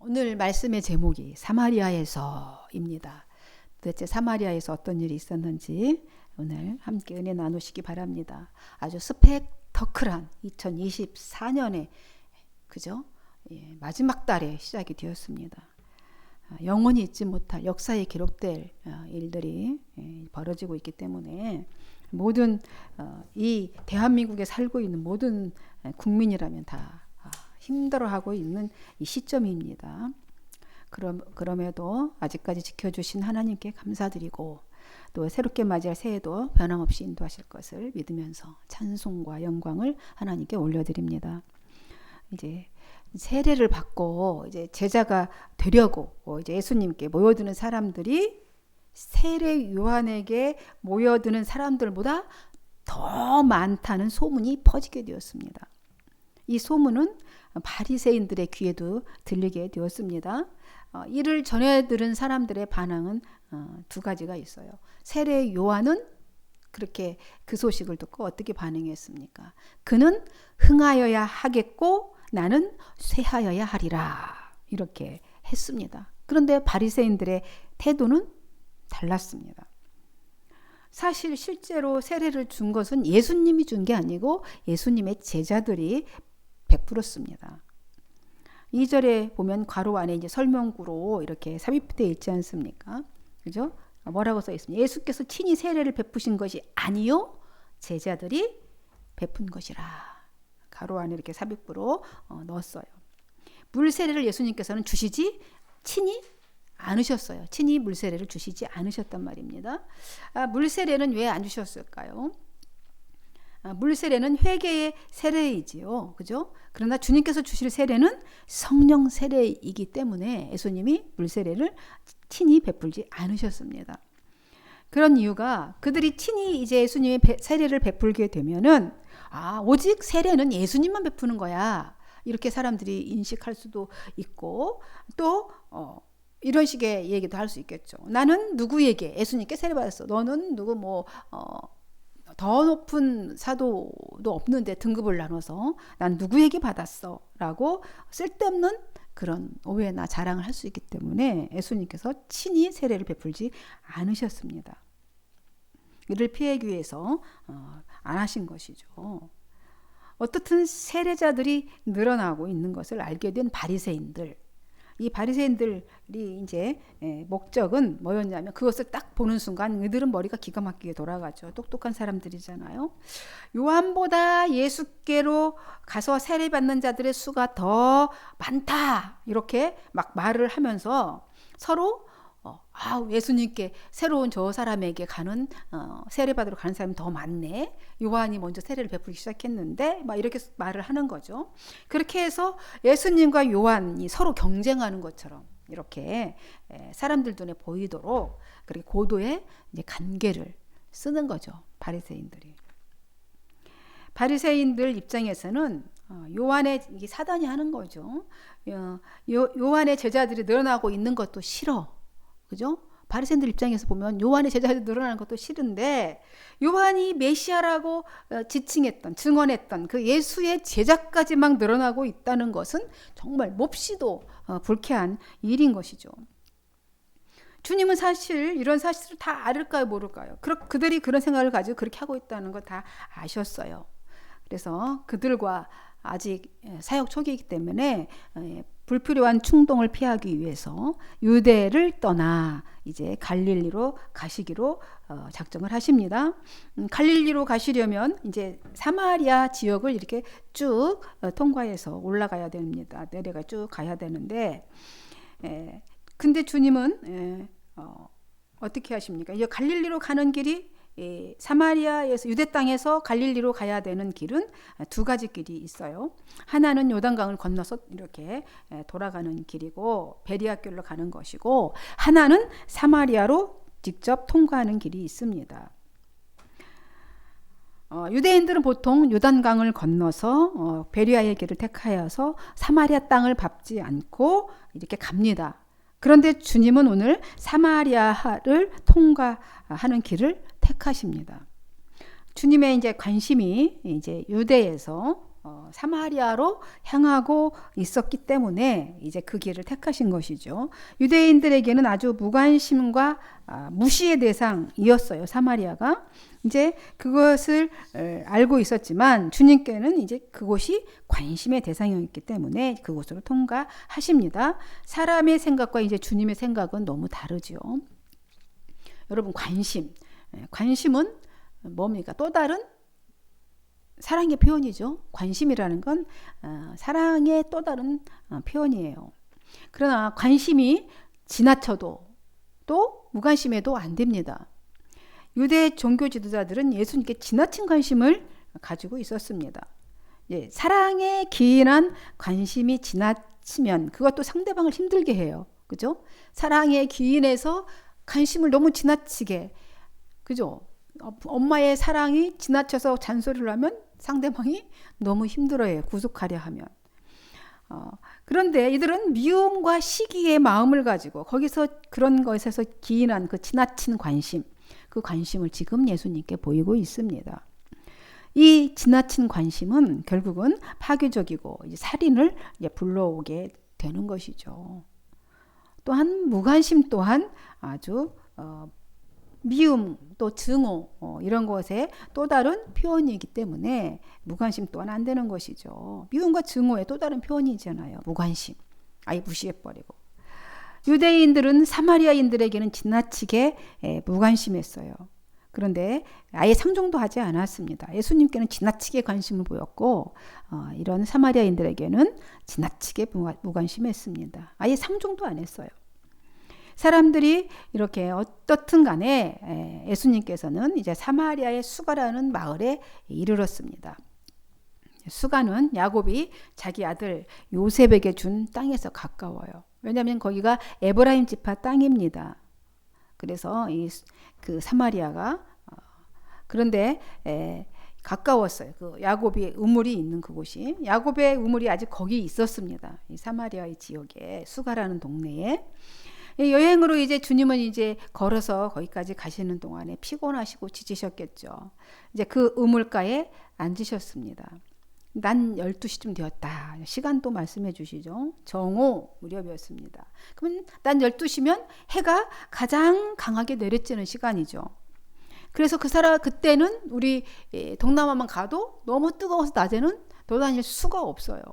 오늘 말씀의 제목이 사마리아에서입니다. 도대체 사마리아에서 어떤 일이 있었는지 오늘 함께 은혜 나누시기 바랍니다. 아주 스펙터클한 2024년에 그죠? 마지막 달에 시작이 되었습니다. 영원히 잊지 못할 역사에 기록될 일들이 벌어지고 있기 때문에 모든 이 대한민국에 살고 있는 모든 국민이라면 다 힘들어하고 있는 이 시점입니다. 그럼에도 아직까지 지켜주신 하나님께 감사드리고 또 새롭게 맞이할 새해도 변함없이 인도하실 것을 믿으면서 찬송과 영광을 하나님께 올려드립니다. 이제 세례를 받고 이제 제자가 되려고 이제 예수님께 모여드는 사람들이 세례 요한에게 모여드는 사람들보다 더 많다는 소문이 퍼지게 되었습니다. 이 소문은 바리새인들의 귀에도 들리게 되었습니다. 이를 전해 들은 사람들의 반응은 두 가지가 있어요. 세례 요한은 그렇게 그 소식을 듣고 어떻게 반응했습니까? 그는 흥하여야 하겠고 나는 쇠하여야 하리라 이렇게 했습니다. 그런데 바리새인들의 태도는 달랐습니다. 사실 실제로 세례를 준 것은 예수님이 준 게 아니고 예수님의 제자들이 베풀었습니다. 2절에 보면 괄호 안에 이제 설명구로 이렇게 삽입되어 있지 않습니까? 그죠? 뭐라고 써 있습니까? 예수께서 친히 세례를 베푸신 것이 아니요 제자들이 베푼 것이라. 괄호 안에 이렇게 삽입구로 넣었어요. 물 세례를 예수님께서는 주시지 친히 않으셨어요. 친히 물 세례를 주시지 않으셨단 말입니다. 물 세례는 왜 안 주셨을까요? 물 세례는 회개의 세례이지요. 그죠? 그러나 주님께서 주실 세례는 성령 세례이기 때문에 예수님이 물 세례를 친히 베풀지 않으셨습니다. 그런 이유가 그들이 친히 이제 예수님의 세례를 베풀게 되면은 오직 세례는 예수님만 베푸는 거야. 이렇게 사람들이 인식할 수도 있고 또 이런 식의 얘기도 할 수 있겠죠. 나는 누구에게 예수님께 세례 받았어. 너는 누구 더 높은 사도도 없는데 등급을 나눠서 난 누구에게 받았어 라고 쓸데없는 그런 오해나 자랑을 할 수 있기 때문에 예수님께서 친히 세례를 베풀지 않으셨습니다. 이를 피하기 위해서 안 하신 것이죠. 어떻든 세례자들이 늘어나고 있는 것을 알게 된 바리새인들, 이 바리새인들이 이제 목적은 뭐였냐면 그것을 딱 보는 순간 그들은 머리가 기가 막히게 돌아가죠. 똑똑한 사람들이잖아요. 요한보다 예수께로 가서 세례받는 자들의 수가 더 많다 이렇게 막 말을 하면서 서로 예수님께 새로운 저 사람에게 가는 세례받으러 가는 사람이 더 많네. 요한이 먼저 세례를 베풀기 시작했는데 막 이렇게 말을 하는 거죠. 그렇게 해서 예수님과 요한이 서로 경쟁하는 것처럼 이렇게 사람들 눈에 보이도록 그렇게 고도의 이제 간계를 쓰는 거죠. 바리새인들이. 바리새인들 입장에서는 요한의 이게 사단이 하는 거죠. 요한의 제자들이 늘어나고 있는 것도 싫어. 그죠? 바리새인들 입장에서 보면 요한의 제자들이 늘어나는 것도 싫은데 요한이 메시아라고 지칭했던 증언했던 그 예수의 제자까지 막 늘어나고 있다는 것은 정말 몹시도 불쾌한 일인 것이죠. 주님은 사실 이런 사실을 다 알을까요 모를까요? 그들이 그런 생각을 가지고 그렇게 하고 있다는 걸 다 아셨어요. 그래서 그들과 아직 사역 초기이기 때문에 불필요한 충동을 피하기 위해서 유대를 떠나 이제 갈릴리로 가시기로 작정을 하십니다. 갈릴리로 가시려면 이제 사마리아 지역을 이렇게 쭉 통과해서 올라가야 됩니다. 내려가 쭉 가야 되는데 근데 주님은 어떻게 하십니까? 이제 갈릴리로 가는 길이 사마리아에서 유대 땅에서 갈릴리로 가야 되는 길은 두 가지 길이 있어요. 하나는 요단강을 건너서 이렇게 돌아가는 길이고 베리아길로 가는 것이고 하나는 사마리아로 직접 통과하는 길이 있습니다. 유대인들은 보통 요단강을 건너서 베리아의 길을 택하여서 사마리아 땅을 밟지 않고 이렇게 갑니다. 그런데 주님은 오늘 사마리아를 통과하는 길을 택하십니다. 주님의 이제 관심이 이제 유대에서 사마리아로 향하고 있었기 때문에 이제 그 길을 택하신 것이죠. 유대인들에게는 아주 무관심과 무시의 대상이었어요. 사마리아가. 이제 그것을 알고 있었지만 주님께는 이제 그곳이 관심의 대상이었기 때문에 그곳으로 통과하십니다. 사람의 생각과 이제 주님의 생각은 너무 다르죠. 여러분, 관심은 뭡니까? 또 다른 사랑의 표현이죠. 관심이라는 건 사랑의 또 다른 표현이에요. 그러나 관심이 지나쳐도 또 무관심해도 안 됩니다. 유대 종교 지도자들은 예수님께 지나친 관심을 가지고 있었습니다. 예, 사랑에 기인한 관심이 지나치면 그것도 상대방을 힘들게 해요. 그죠? 사랑에 기인해서 관심을 너무 지나치게, 그죠? 엄마의 사랑이 지나쳐서 잔소리를 하면 상대방이 너무 힘들어해요. 구속하려 하면. 그런데 이들은 미움과 시기의 마음을 가지고 거기서 그런 것에서 기인한 그 지나친 관심, 그 관심을 지금 예수님께 보이고 있습니다. 이 지나친 관심은 결국은 파괴적이고 이제 살인을 불러오게 되는 것이죠. 또한 무관심 또한 아주 미움 또 증오 이런 것의 또 다른 표현이기 때문에 무관심 또한 안 되는 것이죠. 미움과 증오의 또 다른 표현이잖아요. 무관심. 아예 무시해버리고. 유대인들은 사마리아인들에게는 지나치게 무관심했어요. 그런데 아예 상종도 하지 않았습니다. 예수님께는 지나치게 관심을 보였고 이런 사마리아인들에게는 지나치게 무관심했습니다. 아예 상종도 안 했어요. 사람들이 이렇게 어떻든 간에 예수님께서는 이제 사마리아의 수가라는 마을에 이르렀습니다. 수가는 야곱이 자기 아들 요셉에게 준 땅에서 가까워요. 왜냐하면 거기가 에브라임 지파 땅입니다. 그래서 그 사마리아가 그런데 가까웠어요. 그 야곱의 우물이 있는 그곳이. 야곱의 우물이 아직 거기 있었습니다. 이 사마리아의 지역에 수가라는 동네에. 여행으로 이제 주님은 이제 걸어서 거기까지 가시는 동안에 피곤하시고 지치셨겠죠. 이제 그 우물가에 앉으셨습니다. 난 12시쯤 되었다. 시간도 말씀해 주시죠. 정오 무렵이었습니다. 그러면 난 12시면 해가 가장 강하게 내려지는 시간이죠. 그래서 그때는 우리 동남아만 가도 너무 뜨거워서 낮에는 돌아다닐 수가 없어요.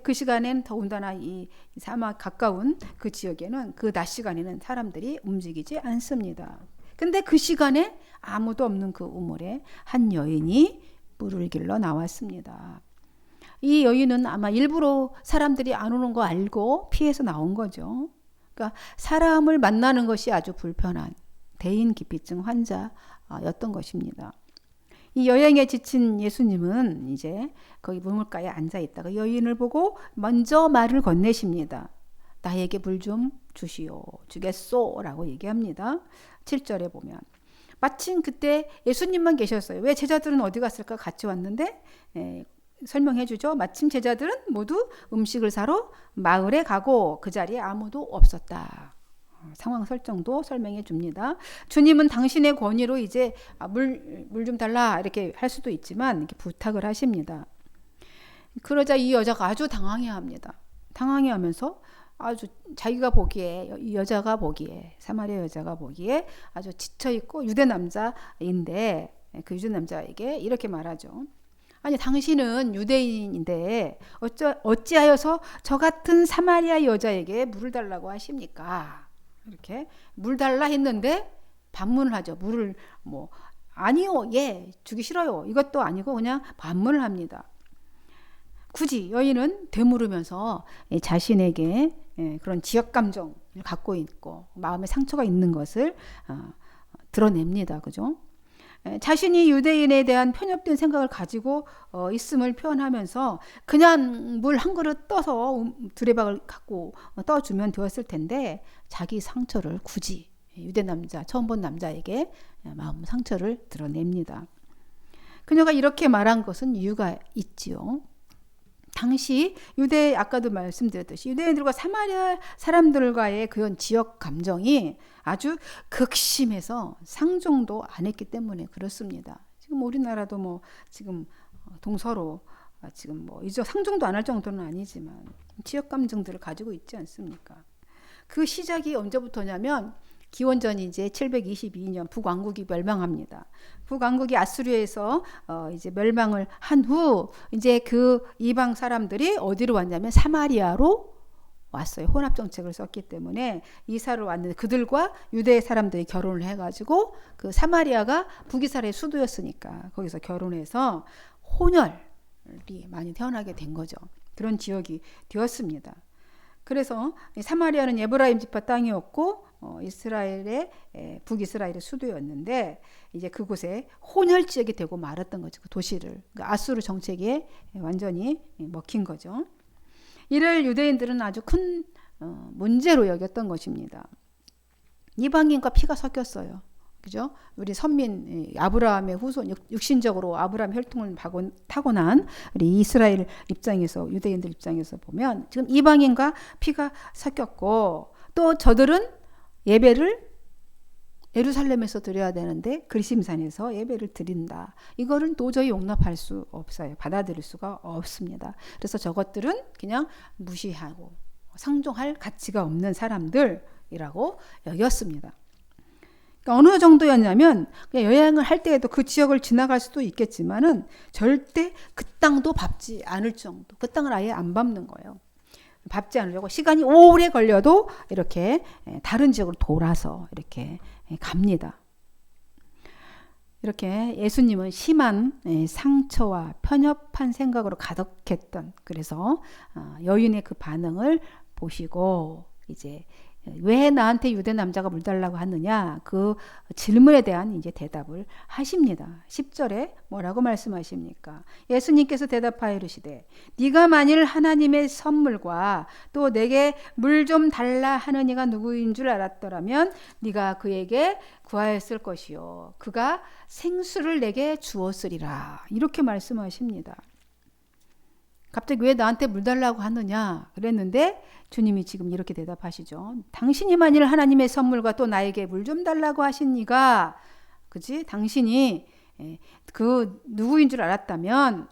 그 시간엔 더군다나 이 사막 가까운 그 지역에는 그 낮 시간에는 사람들이 움직이지 않습니다. 근데 그 시간에 아무도 없는 그 우물에 한 여인이 물을 길러 나왔습니다. 이 여인은 아마 일부러 사람들이 안 오는 거 알고 피해서 나온 거죠. 그러니까 사람을 만나는 것이 아주 불편한 대인기피증 환자였던 것입니다. 이 여행에 지친 예수님은 이제 거기 우물가에 앉아 있다가 여인을 보고 먼저 말을 건네십니다. 나에게 물 좀 주시오. 주겠소. 라고 얘기합니다. 7절에 보면. 마침 그때 예수님만 계셨어요. 왜 제자들은 어디 갔을까? 같이 왔는데 설명해 주죠. 마침 제자들은 모두 음식을 사러 마을에 가고 그 자리에 아무도 없었다. 상황 설정도 설명해 줍니다. 주님은 당신의 권위로 이제 물 좀 달라 이렇게 할 수도 있지만 이렇게 부탁을 하십니다. 그러자 이 여자가 아주 당황해합니다. 당황해하면서 아주 자기가 보기에 이 여자가 보기에 사마리아 여자가 보기에 아주 지쳐 있고 유대 남자인데 그 유대 남자에게 이렇게 말하죠. 아니 당신은 유대인인데 어찌하여서 저 같은 사마리아 여자에게 물을 달라고 하십니까? 이렇게 물 달라 했는데 반문을 하죠. 물을 아니요, 예, 주기 싫어요. 이것도 아니고 그냥 반문을 합니다. 굳이 여인은 되물으면서 자신에게 그런 지역 감정을 갖고 있고 마음에 상처가 있는 것을 드러냅니다. 그죠? 자신이 유대인에 대한 편협된 생각을 가지고 있음을 표현하면서 그냥 물 한 그릇 떠서 두레박을 갖고 떠주면 되었을 텐데 자기 상처를 굳이 유대 남자, 처음 본 남자에게 마음 상처를 드러냅니다. 그녀가 이렇게 말한 것은 이유가 있지요. 당시 아까도 말씀드렸듯이 유대인들과 사마리아 사람들과의 그런 지역 감정이 아주 극심해서 상종도 안 했기 때문에 그렇습니다. 지금 우리나라도 지금 동서로 지금 뭐 이제 상종도 안 할 정도는 아니지만 지역 감정들을 가지고 있지 않습니까? 그 시작이 언제부터냐면 기원전이 이제 722년 북왕국이 멸망합니다. 북왕국이 아수르에서 이제 멸망을 한 후 이제 그 이방 사람들이 어디로 왔냐면 사마리아로 왔어요. 혼합 정책을 썼기 때문에 이사를 왔는데 그들과 유대 사람들이 결혼을 해가지고 그 사마리아가 북이스라엘의 수도였으니까 거기서 결혼해서 혼혈이 많이 태어나게 된 거죠. 그런 지역이 되었습니다. 그래서 사마리아는 에브라임 지파 땅이었고 이스라엘의 북이스라엘의 수도였는데 이제 그곳에 혼혈 지역이 되고 말았던 거죠. 그 도시를 그러니까 아수르 정책에 완전히 먹힌 거죠. 이를 유대인들은 아주 큰 문제로 여겼던 것입니다. 이방인과 피가 섞였어요. 그죠? 우리 선민 아브라함의 후손 육신적으로 아브라함 혈통을 타고난 우리 이스라엘 입장에서 유대인들 입장에서 보면 지금 이방인과 피가 섞였고 또 저들은 예배를 예루살렘에서 드려야 되는데 그리심산에서 예배를 드린다. 이거는 도저히 용납할 수 없어요. 받아들일 수가 없습니다. 그래서 저것들은 그냥 무시하고 상종할 가치가 없는 사람들이라고 여겼습니다. 그러니까 어느 정도였냐면 그냥 여행을 할 때에도 그 지역을 지나갈 수도 있겠지만은 절대 그 땅도 밟지 않을 정도. 그 땅을 아예 안 밟는 거예요. 밟지 않으려고 시간이 오래 걸려도 이렇게 다른 지역으로 돌아서 이렇게 갑니다. 이렇게 예수님은 심한 상처와 편협한 생각으로 가득했던 그래서 여인의 그 반응을 보시고 이제 왜 나한테 유대 남자가 물 달라고 하느냐 그 질문에 대한 이제 대답을 하십니다. 10절에 뭐라고 말씀하십니까? 예수님께서 대답하여 이르시되 네가 만일 하나님의 선물과 또 내게 물 좀 달라 하는 이가 누구인 줄 알았더라면 네가 그에게 구하였을 것이요 그가 생수를 내게 주었으리라. 이렇게 말씀하십니다. 갑자기 왜 나한테 물 달라고 하느냐 그랬는데 주님이 지금 이렇게 대답하시죠. 당신이 만일 하나님의 선물과 또 나에게 물 좀 달라고 하신 이가 그지? 당신이 그 누구인 줄 알았다면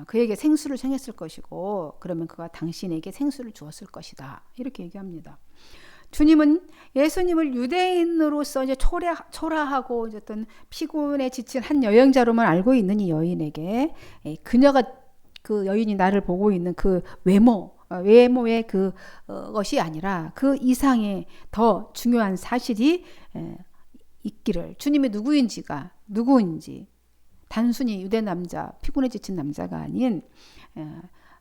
그에게 생수를 생했을 것이고 그러면 그가 당신에게 생수를 주었을 것이다. 이렇게 얘기합니다. 주님은 예수님을 유대인으로서 이제 초라하고 어떤 피곤에 지친 한 여행자로만 알고 있는 이 여인에게 그녀가 그 여인이 나를 보고 있는 그 외모의 그 것이 아니라 그 이상의 더 중요한 사실이 있기를 주님이 누구인지 단순히 유대 남자 피곤에 지친 남자가 아닌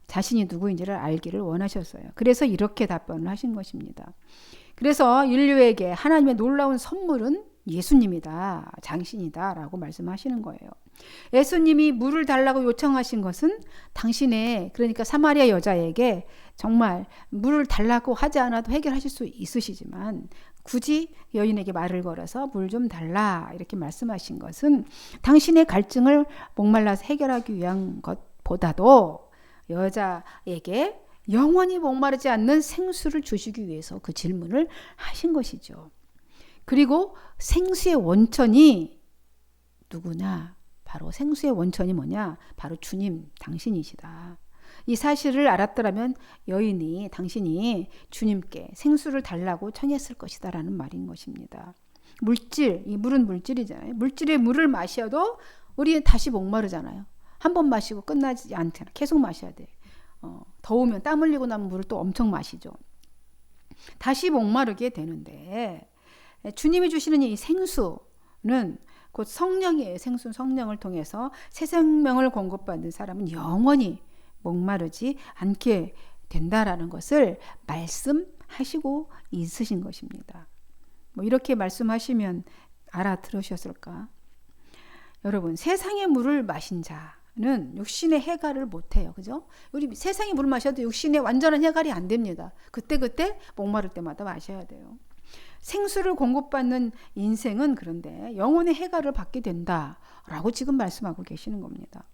자신이 누구인지를 알기를 원하셨어요. 그래서 이렇게 답변을 하신 것입니다. 그래서 인류에게 하나님의 놀라운 선물은 예수님이다, 장신이다 라고 말씀하시는 거예요. 예수님이 물을 달라고 요청하신 것은 당신의 그러니까 사마리아 여자에게 정말 물을 달라고 하지 않아도 해결하실 수 있으시지만 굳이 여인에게 말을 걸어서 물 좀 달라 이렇게 말씀하신 것은 당신의 갈증을 목말라서 해결하기 위한 것보다도 여자에게 영원히 목마르지 않는 생수를 주시기 위해서 그 질문을 하신 것이죠. 그리고 생수의 원천이 누구냐? 바로 생수의 원천이 뭐냐? 바로 주님 당신이시다. 이 사실을 알았더라면 여인이 당신이 주님께 생수를 달라고 청했을 것이다 라는 말인 것입니다. 물질, 이 물은 물질이잖아요. 물질의 물을 마셔도 우리 다시 목마르잖아요. 한 번 마시고 끝나지 않잖아. 계속 마셔야 돼. 더우면 땀 흘리고 나면 물을 또 엄청 마시죠. 다시 목마르게 되는데 주님이 주시는 이 생수는 곧 성령이에요. 생수는 성령을 통해서 새 생명을 공급받는 사람은 영원히 목마르지 않게 된다라는 것을 말씀하시고 있으신 것입니다. 뭐 이렇게 말씀하시면 알아들으셨을까? 여러분, 세상의 물을 마신 자는 육신의 해갈을 못해요. 그죠? 우리 세상의 물을 마셔도 육신의 완전한 해갈이 안 됩니다. 그때 목마를 때마다 마셔야 돼요. 생수를 공급받는 인생은 그런데 영혼의 해갈을 받게 된다라고 지금 말씀하고 계시는 겁니다.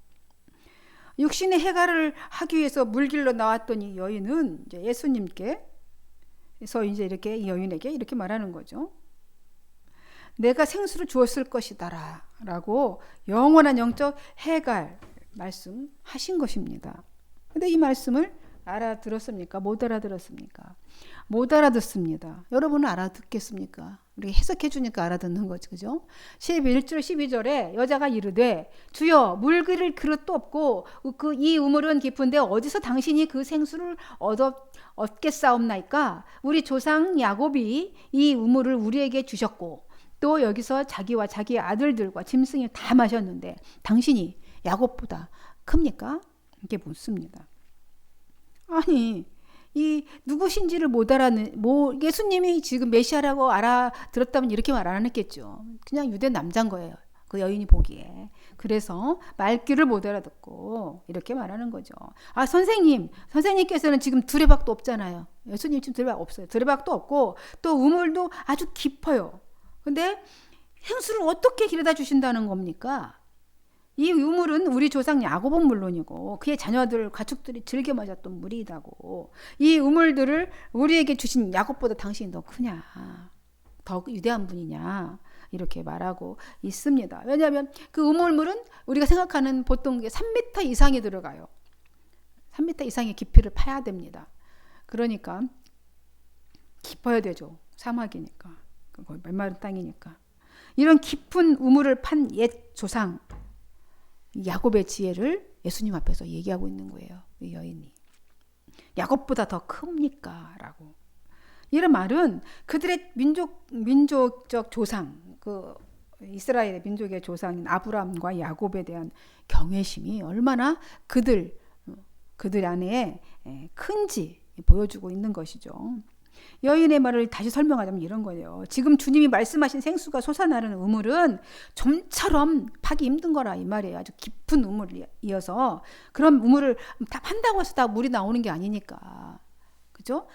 육신의 해갈을 하기 위해서 물길로 나왔던 이 여인은 이제 예수님께서 이제 이렇게 이 여인에게 이렇게 말하는 거죠. 내가 생수를 주었을 것이다라고 영원한 영적 해갈, 말씀하신 것입니다. 근데 이 말씀을 알아들었습니까? 못 알아들었습니까? 못 알아듣습니다. 여러분은 알아듣겠습니까? 우리 해석해 주니까 알아듣는 거죠. 그죠? 11절 12절에 여자가 이르되 주여 물 그릴 그릇도 없고 이 우물은 깊은데 어디서 당신이 그 생수를 얻겠사옵나이까? 우리 조상 야곱이 이 우물을 우리에게 주셨고 또 여기서 자기와 자기 아들들과 짐승이 다 마셨는데 당신이 야곱보다 큽니까? 이렇게 묻습니다. 아니 이 누구신지를 못 예수님이 지금 메시아라고 알아들었다면 이렇게 말 안 했겠죠. 그냥 유대 남자인 거예요. 그 여인이 보기에. 그래서 말귀를 못 알아듣고 이렇게 말하는 거죠. 아 선생님께서는 지금 두레박도 없잖아요. 예수님 지금 두레박 없어요. 두레박도 없고 또 우물도 아주 깊어요. 근데 생수를 어떻게 길어다 주신다는 겁니까? 이 우물은 우리 조상 야곱은 물론이고 그의 자녀들 가축들이 즐겨 마셨던 물이다고. 이 우물들을 우리에게 주신 야곱보다 당신이 더 크냐, 더 위대한 분이냐 이렇게 말하고 있습니다. 왜냐하면 그 우물물은 우리가 생각하는 보통 3m 이상이 들어가요. 3m 이상의 깊이를 파야 됩니다. 그러니까 깊어야 되죠. 사막이니까, 메마른 땅이니까. 이런 깊은 우물을 판 옛 조상 야곱의 지혜를 예수님 앞에서 얘기하고 있는 거예요. 이 여인이. 야곱보다 더 큽니까? 라고. 이런 말은 그들의 민족적 조상, 그 이스라엘의 민족의 조상인 아브라함과 야곱에 대한 경외심이 얼마나 그들 안에 큰지 보여주고 있는 것이죠. 여인의 말을 다시 설명하자면 이런 거예요. 지금 주님이 말씀하신 생수가 솟아나는 우물은 좀처럼 파기 힘든 거라 이 말이에요. 아주 깊은 우물이어서 그런 우물을 다 판다고 해서 다 물이 나오는 게 아니니까. 그죠?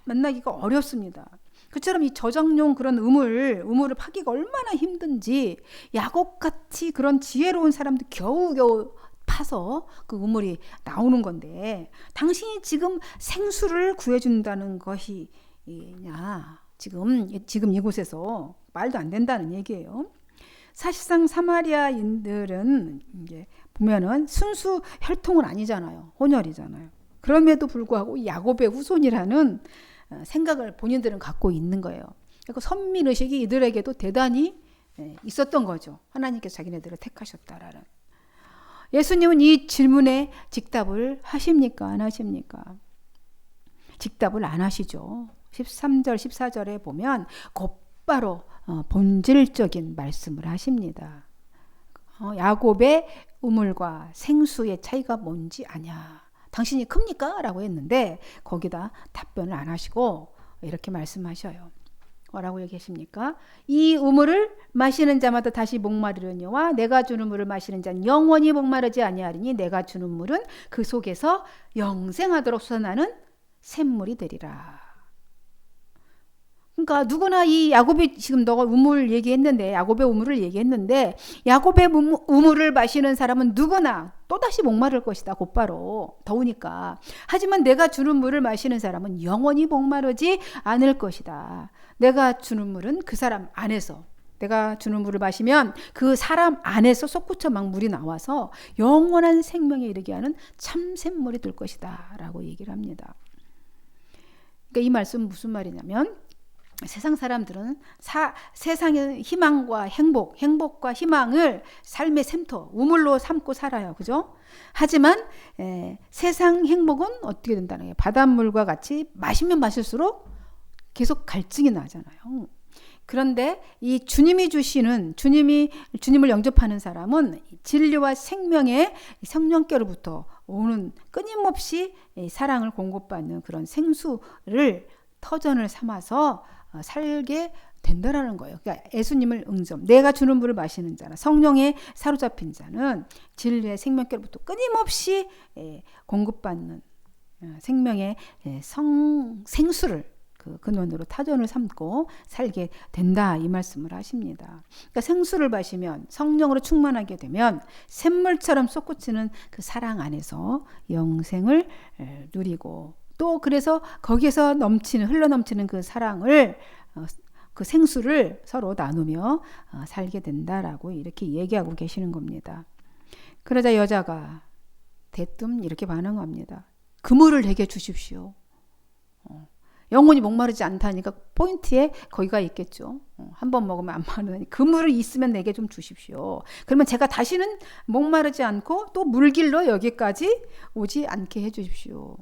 만나기가 어렵습니다. 그처럼 이 저장용 그런 우물을 파기가 얼마나 힘든지 야곱같이 그런 지혜로운 사람도 겨우겨우 파서 그 우물이 나오는 건데 당신이 지금 생수를 구해준다는 것이냐, 지금 이곳에서 말도 안 된다는 얘기예요. 사실상 사마리아인들은 이제 보면은 순수 혈통은 아니잖아요. 혼혈이잖아요. 그럼에도 불구하고 야곱의 후손이라는 생각을 본인들은 갖고 있는 거예요. 그러니까 선민의식이 이들에게도 대단히 있었던 거죠. 하나님께서 자기네들을 택하셨다라는. 예수님은 이 질문에 직답을 하십니까? 안 하십니까? 직답을 안 하시죠. 13절 14절에 보면 곧바로 본질적인 말씀을 하십니다. 야곱의 우물과 생수의 차이가 뭔지 아냐? 당신이 큽니까? 라고 했는데 거기다 답변을 안 하시고 이렇게 말씀하셔요. 뭐라고 얘기하십니까? 이 우물을 마시는 자마다 다시 목마르려니와 내가 주는 물을 마시는 자는 영원히 목마르지 아니하리니 내가 주는 물은 그 속에서 영생하도록 솟아나는 샘물이 되리라. 그러니까 누구나 이 야곱이 지금 너가 우물 얘기했는데 야곱의 우물을 얘기했는데 야곱의 우물을 마시는 사람은 누구나 또다시 목마를 것이다. 곧바로 더우니까. 하지만 내가 주는 물을 마시는 사람은 영원히 목마르지 않을 것이다. 내가 주는 물은 그 사람 안에서, 내가 주는 물을 마시면 그 사람 안에서 솟구쳐 막 물이 나와서 영원한 생명에 이르게 하는 참샘물이 될 것이다 라고 얘기를 합니다. 그러니까 이 말씀은 무슨 말이냐면 세상 사람들은 세상의 희망과 행복과 희망을 삶의 샘터, 우물로 삼고 살아요. 그죠? 하지만 세상 행복은 어떻게 된다는 거예요? 바닷물과 같이 마시면 마실수록 계속 갈증이 나잖아요. 그런데 이 주님이 주시는, 주님을 영접하는 사람은 진리와 생명의 성령께로부터 오는 끊임없이 사랑을 공급받는 그런 생수를 터전을 삼아서 살게 된다라는 거예요. 그러니까 예수님을 내가 주는 물을 마시는 자나 성령에 사로잡힌 자는 진리의 생명께로부터 끊임없이 공급받는 생명의 생수를 그 근원으로 타전을 삼고 살게 된다 이 말씀을 하십니다. 그러니까 생수를 마시면 성령으로 충만하게 되면 샘물처럼 솟구치는 그 사랑 안에서 영생을 누리고 또 그래서 거기에서 흘러넘치는 그 사랑을 그 생수를 서로 나누며 살게 된다라고 이렇게 얘기하고 계시는 겁니다. 그러자 여자가 대뜸 이렇게 반응합니다. 그물을 내게 주십시오. 영혼이 목마르지 않다니까 포인트에 거기가 있겠죠. 한 번 먹으면 안 마르니 그물을 있으면 내게 좀 주십시오. 그러면 제가 다시는 목마르지 않고 또 물길로 여기까지 오지 않게 해주십시오.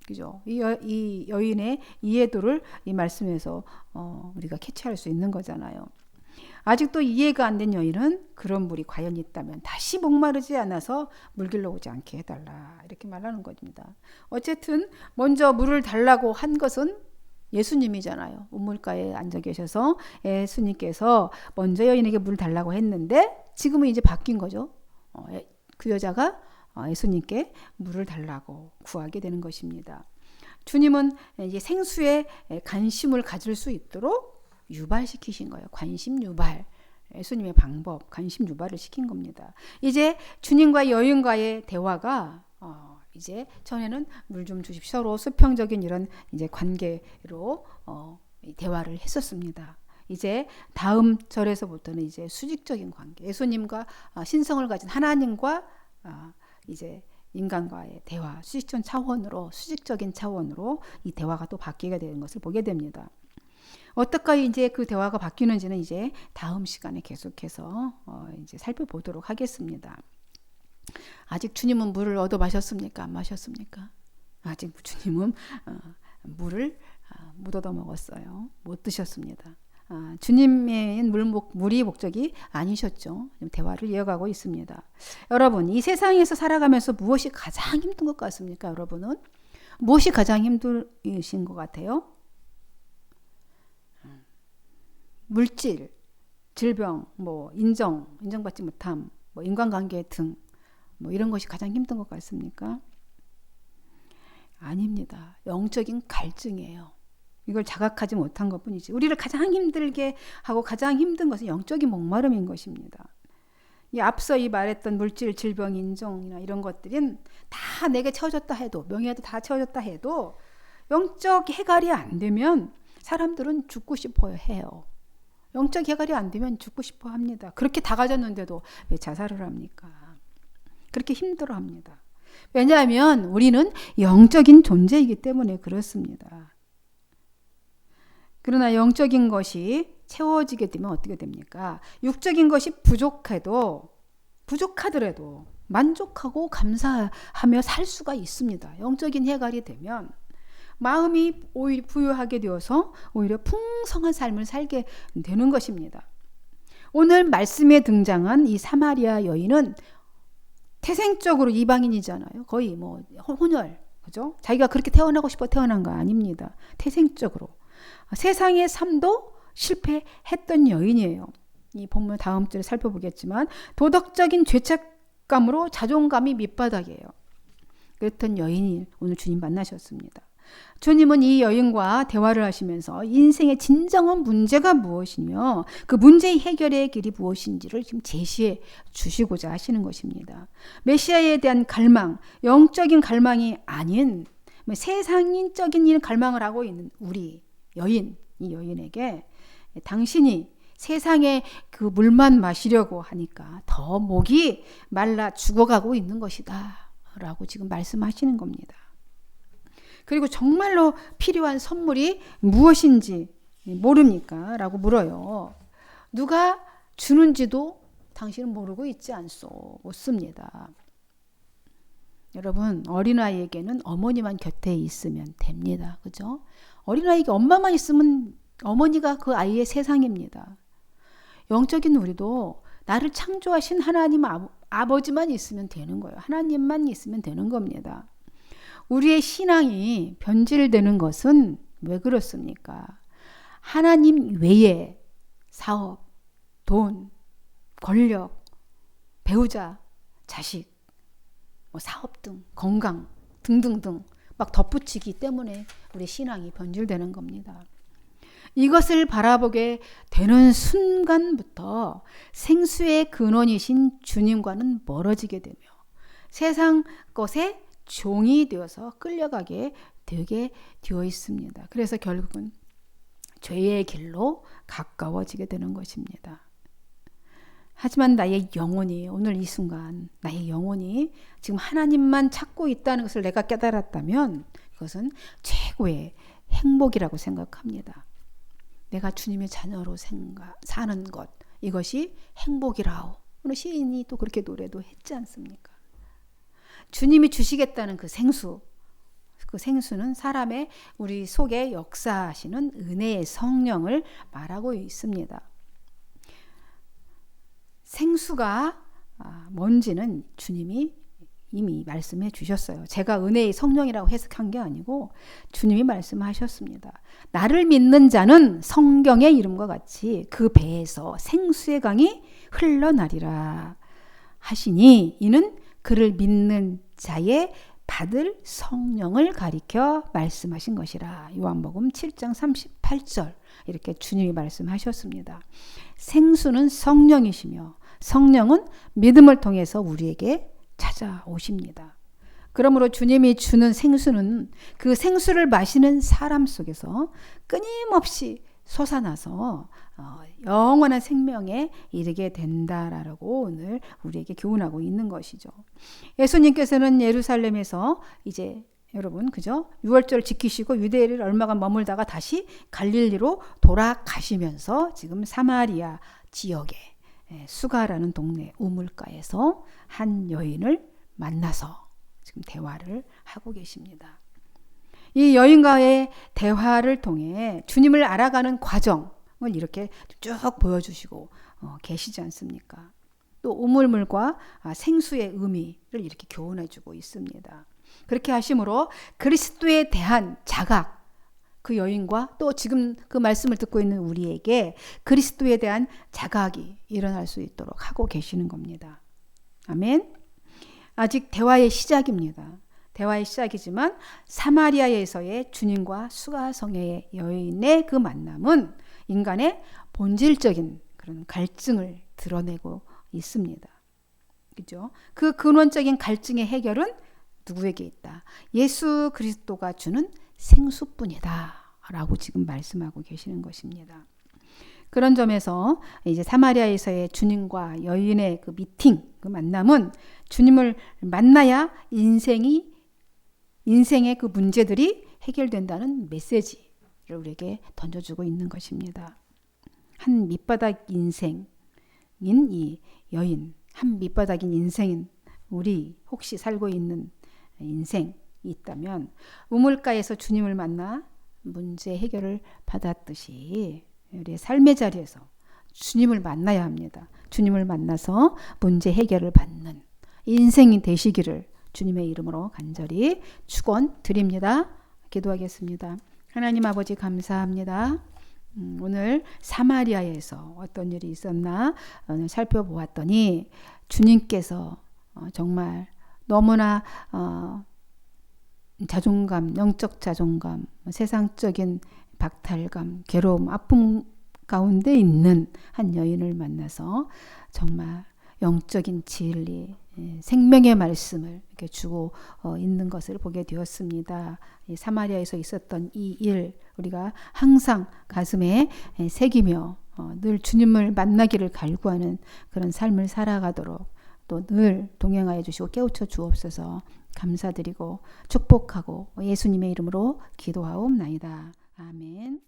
그죠? 이 여인의 이해도를 이 말씀에서 우리가 캐치할 수 있는 거잖아요. 아직도 이해가 안 된 여인은 그런 물이 과연 있다면 다시 목마르지 않아서 물길로 오지 않게 해달라 이렇게 말하는 겁니다. 어쨌든 먼저 물을 달라고 한 것은 예수님이잖아요. 우물가에 앉아 계셔서 예수님께서 먼저 여인에게 물을 달라고 했는데 지금은 이제 바뀐 거죠. 그 여자가 예수님께 물을 달라고 구하게 되는 것입니다. 주님은 이제 생수에 관심을 가질 수 있도록 유발시키신 거예요. 관심 유발. 예수님의 방법, 관심 유발을 시킨 겁니다. 이제 주님과 여인과의 대화가 이제 전에는 물 좀 주십시오. 서로 수평적인 이런 이제 관계로 대화를 했었습니다. 이제 다음 절에서부터는 이제 수직적인 관계, 예수님과 신성을 가진 하나님과 이제 인간과의 대화, 수직적인 차원으로 이 대화가 또 바뀌게 되는 것을 보게 됩니다. 어떻게 이제 그 대화가 바뀌는지는 이제 다음 시간에 계속해서 이제 살펴보도록 하겠습니다. 아직 주님은 물을 얻어 마셨습니까? 안 마셨습니까? 아직 주님은 물을 못 얻어 먹었어요. 못 드셨습니다. 주님의 물이 목적이 아니셨죠. 대화를 이어가고 있습니다. 여러분, 이 세상에서 살아가면서 무엇이 가장 힘든 것 같습니까? 여러분은 무엇이 가장 힘드신 것 같아요? 물질, 질병, 인정받지 못함, 인간관계 등 이런 것이 가장 힘든 것 같습니까? 아닙니다. 영적인 갈증이에요. 이걸 자각하지 못한 것뿐이지. 우리를 가장 힘들게 하고 가장 힘든 것은 영적인 목마름인 것입니다. 앞서 말했던 물질, 질병, 인정이나 이런 것들은 다 내게 채워졌다 해도, 명예도 다 채워졌다 해도 영적 해결이 안 되면 사람들은 죽고 싶어요 해요. 영적 해결이 안 되면 죽고 싶어 합니다. 그렇게 다 가졌는데도 왜 자살을 합니까? 그렇게 힘들어 합니다. 왜냐하면 우리는 영적인 존재이기 때문에 그렇습니다. 그러나 영적인 것이 채워지게 되면 어떻게 됩니까? 육적인 것이 부족하더라도 만족하고 감사하며 살 수가 있습니다. 영적인 해결이 되면 마음이 오히려 부유하게 되어서 오히려 풍성한 삶을 살게 되는 것입니다. 오늘 말씀에 등장한 이 사마리아 여인은 태생적으로 이방인이잖아요. 거의 혼혈, 그죠? 자기가 그렇게 태어나고 싶어 태어난 거 아닙니다. 태생적으로 세상의 삶도 실패했던 여인이에요. 이 본문 다음 주에 살펴보겠지만 도덕적인 죄책감으로 자존감이 밑바닥이에요. 그랬던 여인이 오늘 주님 만나셨습니다. 주님은 이 여인과 대화를 하시면서 인생의 진정한 문제가 무엇이며 그 문제의 해결의 길이 무엇인지를 지금 제시해 주시고자 하시는 것입니다. 메시아에 대한 갈망, 영적인 갈망이 아닌 세상적인 갈망을 하고 있는 이 여인에게 당신이 세상의 그 물만 마시려고 하니까 더 목이 말라 죽어가고 있는 것이다 라고 지금 말씀하시는 겁니다. 그리고 정말로 필요한 선물이 무엇인지 모릅니까? 라고 물어요. 누가 주는지도 당신은 모르고 있지 않습니다. 여러분, 어린아이에게는 어머니만 곁에 있으면 됩니다. 그죠? 어린아이에게 엄마만 있으면 어머니가 그 아이의 세상입니다. 영적인 우리도 나를 창조하신 하나님 아버지만 있으면 되는 거예요. 하나님만 있으면 되는 겁니다. 우리의 신앙이 변질되는 것은 왜 그렇습니까? 하나님 외에 사업, 돈, 권력, 배우자, 자식, 사업 등, 건강 등등등 막 덧붙이기 때문에 우리 신앙이 변질되는 겁니다. 이것을 바라보게 되는 순간부터 생수의 근원이신 주님과는 멀어지게 되며 세상 것에 종이 되어서 끌려가게 되게 되어 있습니다. 그래서 결국은 죄의 길로 가까워지게 되는 것입니다. 하지만 나의 영혼이, 오늘 이 순간 나의 영혼이 지금 하나님만 찾고 있다는 것을 내가 깨달았다면 그것은 최고의 행복이라고 생각합니다. 내가 주님의 자녀로 사는 것, 이것이 행복이라오. 오늘 시인이 또 그렇게 노래도 했지 않습니까? 주님이 주시겠다는 그 생수, 그 생수는 사람의 우리 속에 역사하시는 은혜의 성령을 말하고 있습니다. 생수가 뭔지는 주님이 이미 말씀해 주셨어요. 제가 은혜의 성령이라고 해석한 게 아니고 주님이 말씀하셨습니다. 나를 믿는 자는 성경의 이름과 같이 그 배에서 생수의 강이 흘러나리라 하시니, 이는 그를 믿는 자의 받을 성령을 가리켜 말씀하신 것이라. 요한복음 7장 38절 이렇게 주님이 말씀하셨습니다. 생수는 성령이시며 성령은 믿음을 통해서 우리에게 찾아오십니다. 그러므로 주님이 주는 생수는 그 생수를 마시는 사람 속에서 끊임없이 솟아나서 영원한 생명에 이르게 된다라고 오늘 우리에게 교훈하고 있는 것이죠. 예수님께서는 예루살렘에서 이제 여러분 그죠? 유월절 지키시고 유대를 얼마간 머물다가 다시 갈릴리로 돌아가시면서 지금 사마리아 지역에 수가라는 동네 우물가에서 한 여인을 만나서 지금 대화를 하고 계십니다. 이 여인과의 대화를 통해 주님을 알아가는 과정을 이렇게 쭉 보여주시고 계시지 않습니까? 또 우물물과 생수의 의미를 이렇게 교훈해주고 있습니다. 그렇게 하심으로 그리스도에 대한 자각, 그 여인과 또 지금 그 말씀을 듣고 있는 우리에게 그리스도에 대한 자각이 일어날 수 있도록 하고 계시는 겁니다. 아멘. 아직 대화의 시작입니다. 대화의 시작이지만 사마리아에서의 주님과 수가성의 여인의 그 만남은 인간의 본질적인 그런 갈증을 드러내고 있습니다. 그죠? 그 근원적인 갈증의 해결은 누구에게 있다? 예수 그리스도가 주는 생수뿐이다 라고 지금 말씀하고 계시는 것입니다. 그런 점에서 이제 사마리아에서의 주님과 여인의 그 미팅, 그 만남은 주님을 만나야 인생의 그 문제들이 해결된다는 메시지를 우리에게 던져주고 있는 것입니다. 한 밑바닥 인생인 이 여인, 한 밑바닥인 인생인 우리 혹시 살고 있는 인생이 있다면 우물가에서 주님을 만나 문제 해결을 받았듯이 우리의 삶의 자리에서 주님을 만나야 합니다. 주님을 만나서 문제 해결을 받는 인생이 되시기를 주님의 이름으로 간절히 축원드립니다. 기도하겠습니다. 하나님 아버지 감사합니다. 오늘 사마리아에서 어떤 일이 있었나 오늘 살펴보았더니 주님께서 정말 너무나 자존감, 영적 자존감, 세상적인 박탈감, 괴로움, 아픔 가운데 있는 한 여인을 만나서 정말 영적인 진리, 생명의 말씀을 이렇게 주고 있는 것을 보게 되었습니다. 사마리아에서 있었던 이 일 우리가 항상 가슴에 새기며 늘 주님을 만나기를 갈구하는 그런 삶을 살아가도록 또 늘 동행하여 주시고 깨우쳐 주옵소서. 감사드리고 축복하고 예수님의 이름으로 기도하옵나이다. 아멘.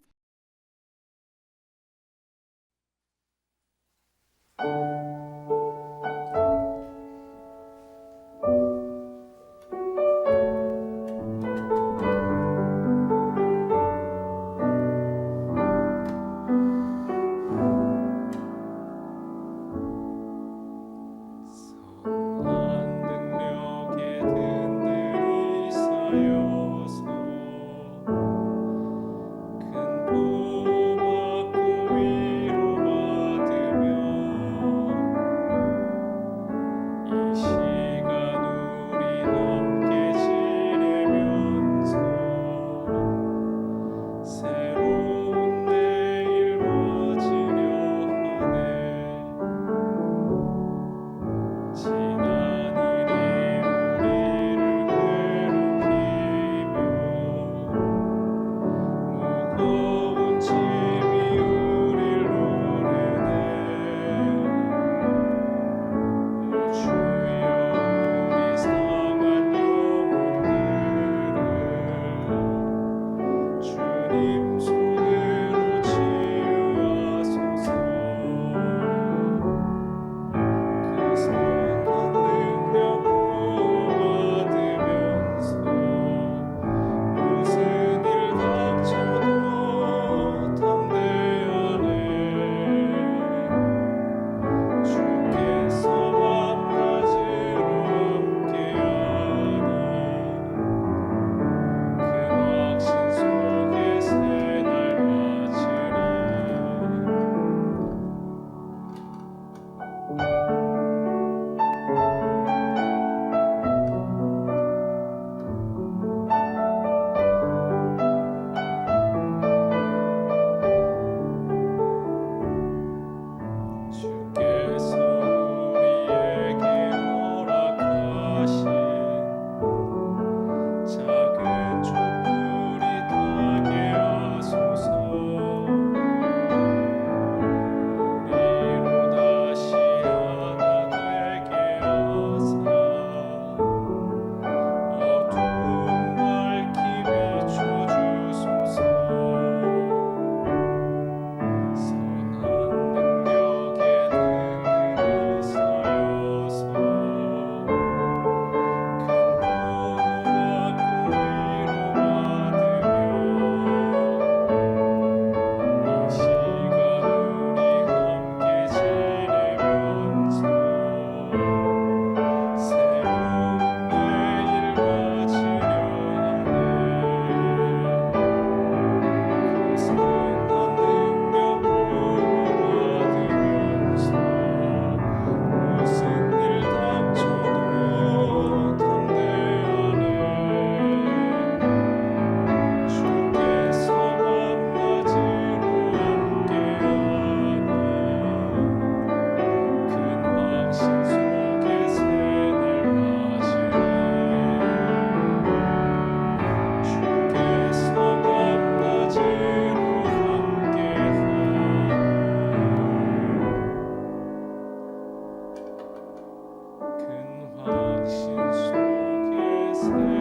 것을